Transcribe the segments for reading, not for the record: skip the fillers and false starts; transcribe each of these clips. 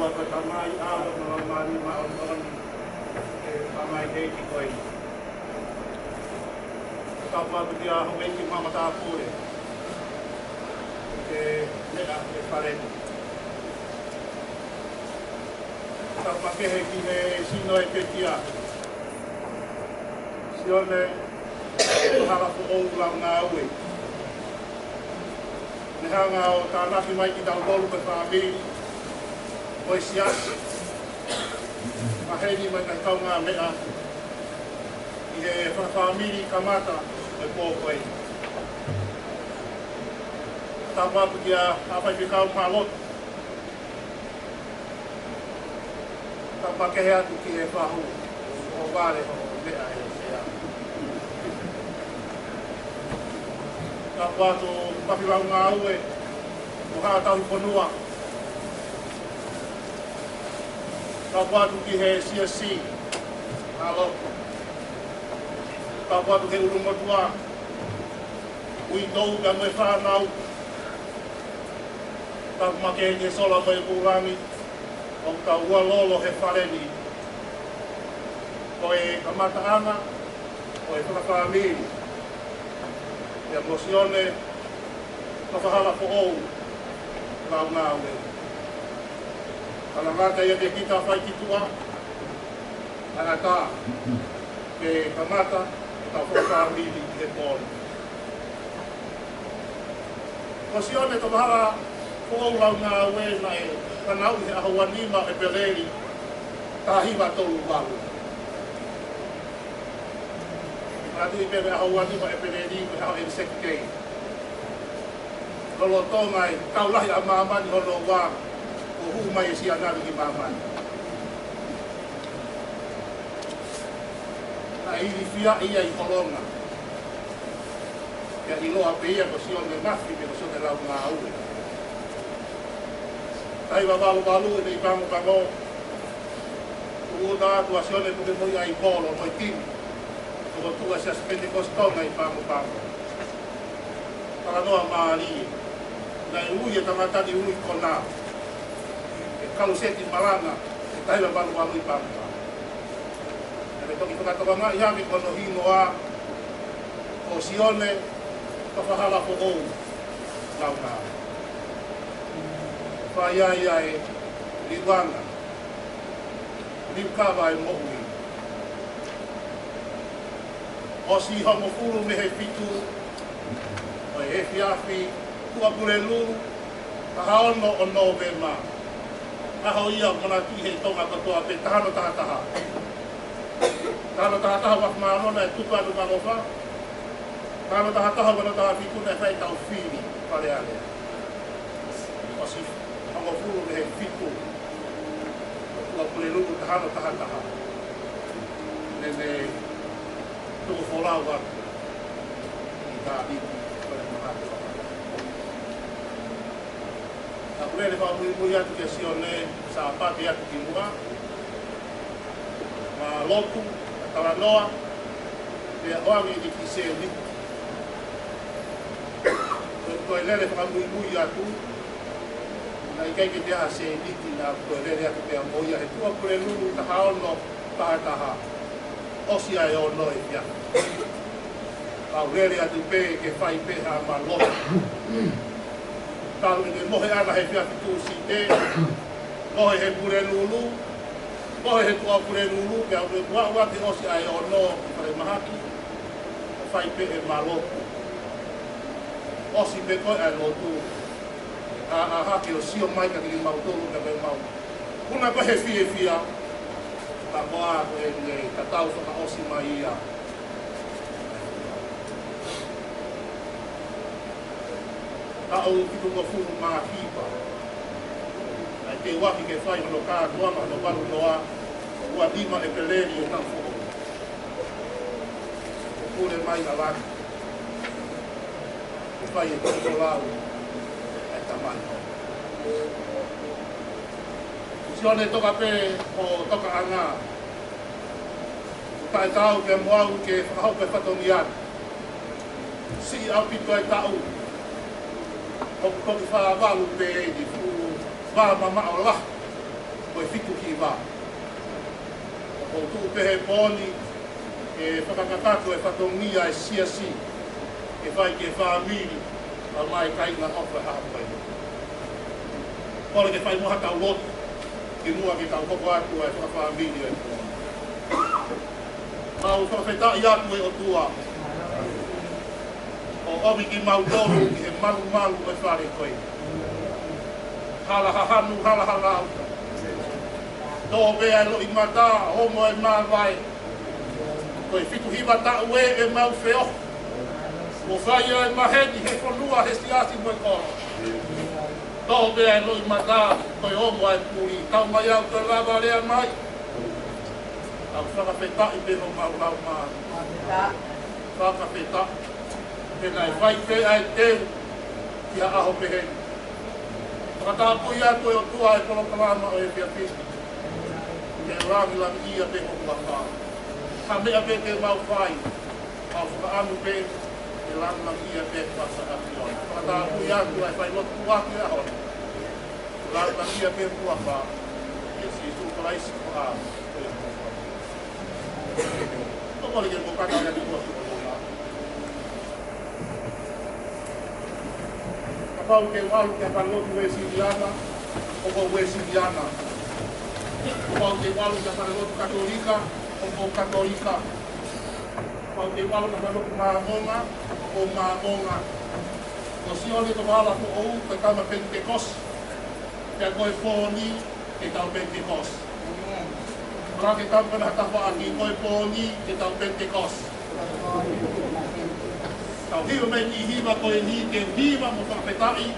tua ko tamai alo na mani ma on tamai dei ki koi ka pa dia ho ki mama ta pure ke le a ke pare ka pa ke ki ne sino e ke tia sione hala ko o la na we ne hanga o ta na ki mai ki ta dolu pe pa mi oi siasi ma hei mai kai kaunga mea i he whakawhamiri kamata e pōkoe. Tā pāpu ki a hawhai whikau maalot. Tā pakehe atu ki he whahu o wāre ho mea e sea. Tā pātu papiwau ngā ue o hātau whanua. Ka watu ki he CSC, aloko. Ka watu he urungotua, ui tau ka moe whanau. Ka make he sola moe pūrangi, o ka ua lolo he whareni. Ko e kamata ana, o e whakawhamiri. Ia mosione, ka whahala po ou, ka unga ue. Kala ngata ia te kita whai ki tua, ana tā, ke kamata, ka whakawhamiri he pōri. Ko sione to mahara whaulau ngā ue na e kanau i he ahawanima e peleri, tā hiwa tolu waru. Atu i pere ahawanima e peleri, me hao e sekei. Lolo tongai, kaulahi a māmani hono waru. O hu mai si anari ki mamani. Na iri fia ia i koronga. Ia i loa pe ia ko si on me mafi me ko so te rau ngā ue. Tai wa walu e i pango pango. Uu da atu a si on e puke moi ai polo, moi tini. Toko tua si aspende kostonga i pango pango. Para noa maari. Na i ui e tamatani ui kona. Kalau seti malanga, tai la balu balu i pampa. Ere toki whakatawanga i hami kono hinoa o sione ka whahala po ou launa. Whaiaia e liwanga, liwkawa e mohui. O si hongo furu me he pitu, o e he fiafi, tua pure lulu, ka haono o novema. Aho ia mana ki he tonga katoa pe tahano tahataha. Tahano tahataha wak maamona e tupa anu mangofa. Tahano tahataha wana taha whikuna e whai tau whiri pare alea. Osi hango furu me he whiku. Tua pule lugu tahano tahataha. Nene tuko wholau watu. I tā iku pare mahatu. Na kurele wha mui atu ke sione sa pati atu ki mua. Ma loku, talanoa, pe oangi i ki se liku. Koe lele wha mui atu, na i keike te aha se liki na koe lele atu pe moia. He tua kore lulu ta haono tahataha. Osi ai o noi pia. Pau lele atu pe ke whai pe ha ma loku. Tau e mohe ana he whia fitu si te, mohe he pure lulu, mohe he tua pure lulu, kia ue ua te osi ai o no ki pare mahaki, o whai pe e maloku. Osi pe koe ai lotu, a hake o sio mai ka ki mau tolu ka me mau. Kuna koe he fia, ka moa koe e ka tau whaka osi mai ia. Ka au kitu mo furu maa hipa. Ai te waki ke whai hono kā tuama hono waru noa, ua lima e peleri e nang fuko. O kure mai na laki. E whai e kuko lau e tamai. Sione toka pe o toka anga. Tai tau ke moau ke whakahau pe whatoni atu. Si au pito e tau. O koki wha walu pe e di fu wā mama o lah. koe fitu ki wā. O tuu pehe pōni, e whakakakato e whatongia e siasi, e whai ke whāmiri, a mai kai ngā ofa hāpai. Kore ke whai moha tau lotu, ki mua ki tau koko atu e whakawhāmiri e pōni. Mau whakawhetai atu e o tua, o omi ki mautoro ki he malu e whare koe. Hala hahanu, hala auta. Tō bea lo i mata, homo e mawai. Koe fitu hiwa ta ue e mau wheo. O whaia e maheni he whanua he siasi moe koro. Tō bea lo i mata, koe homo e puri. Tau mai au te lava rea mai. Au whakawheta i peho mau maa. Whakawheta. Pena e whai pe ai teu ki a aho peheni. Whakatapui atu e o tua e kolokalama o e pia pisti. Ke rangi ia pe o whakā. Ka mea pe te mau whai. Au whakaanu pe ke rangi ia pe whasa ati o. Whakatapui atu e whai lotu waki a honi. Rangi ia pe whakā. E si tu karaisi ko a. Tokori ke mokata ia ni kua suko lona. Pau ke walu ke palotu e Siriana, o ko e Siriana. Pau ke walu ke palotu katolika, o ko katolika. Pau ke walu ke palotu maamonga, o maamonga. O sione to wala ko ou ke kama Pentecost, ke koe pōni ke tau Pentecost. Ora ke kama na tawa aki koe pōni ke tau Pentecost. Tau hiwa me ni hiwa koe ni ke hiwa mo whakawhetai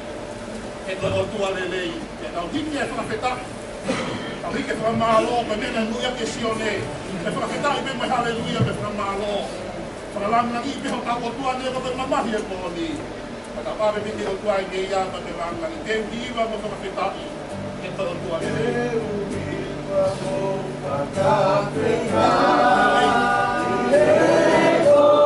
e koe o tua lelei. E tau hiki e whakawhetai. Tau hiki e whakamālo koe mena nuia ke sione. E whakawhetai me mai haleluia me whakamālo. Whakalangangi i peho tau o tua ne koe mamahi e pōni. A tau awe piti o tua i me ia ma me langangi. Te hiwa mo whakawhetai e koe o tua lelei. Te hiwa mo whakawhetai. Oh